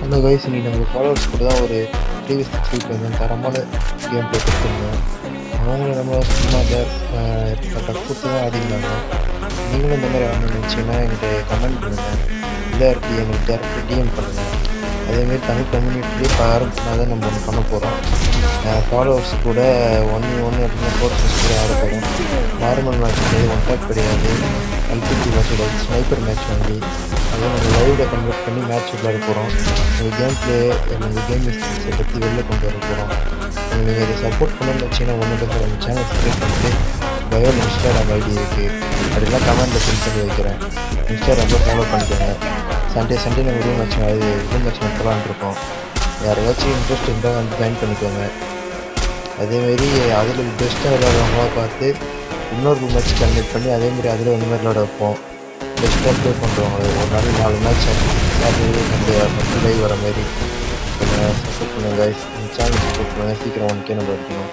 Hello guys, இன்னைக்கு நம்ம followers கூட தான் ஒரு ப்ரீவியஸ் வீக் வந்து தரமான கேம் ப்ளே கொடுத்துருந்தோம். அவங்கள நம்ம சும்மா கொடுத்து தான் ஆடிருந்தாங்க. நீங்களும் இந்த மாதிரி ஆடணும்னு நினச்சிங்கன்னா என்கிட்ட கமெண்ட் பண்ணுங்கள், இல்லை எங்களுக்கு டேரக்டாக டிஎம் பண்ணுங்கள். அதேமாரி தமிழ் கம்யூனிட்டிலேயே ஆரம்பிச்சுனா தான் நம்ம ஒன்று பண்ண போகிறோம். ஃபாலோவர்ஸ் கூட 1v1 அப்படின்னா ஃபோர்ஸஸ் கூட ஆட போகிறோம். நார்மல் மேட்ச் கிடையாது, ஒன் டாக் கிடையாது, எல்பிஜி மேட்ச் கிடையாது, ஸ்னைப்பர் மேட்ச் வந்து அதை நம்ம லைவில் கன்வெர்ட் பண்ணி மேட்ச் விளையாட போகிறோம். உங்கள் கேம் பிளே, உங்கள் கேம் மிஸ்டேக்ஸை பற்றி வெளில கொண்டு வர போகிறோம். நீங்கள் இதை சப்போர்ட் பண்ணணும்னு வச்சிங்கன்னா ஒன்று சார் நம்ம சேனல் சப்ஸ்கிரைப் பண்ணிட்டு பயோவில் இன்ஸ்டாகிராம் ஐடி இருக்குது, அப்படிலாம் கமெண்ட்டில் பின் பண்ணி வைக்கிறேன். இன்ஸ்டாகிராமில் ஃபாலோ பண்ணிக்கோங்க. சண்டே நம்ம ரூம் மேட்ச் நடத்தலான் இருக்கோம். யாரையாச்சும் இன்ட்ரெஸ்ட் இருந்தால் வந்து ஜாயின் பண்ணிக்கோங்க. அதேமாரி அதில் பெஸ்ட்டாக விளையாடுறவங்களா பார்த்து இன்னொரு ரூம் மேட்ச் கன்வெர்ட் பண்ணி அதேமாரி அதில் இந்த மாதிரி விளையாட வைப்போம். பெஸ்ட்டாக ப்ளே பண்ணுறவங்க ஒரு நாள் 4 மேட்ச் சாட்டர்டே சண்டே மட்டும் லைவ் வர மாதிரி கொஞ்சம் சப்போர்ட் பண்ணுங்கள் கைஸ். சேனல் சப்போர்ட் பண்ணுங்கள். சீக்கிரம் 1K நம்ம எடுக்கணும்.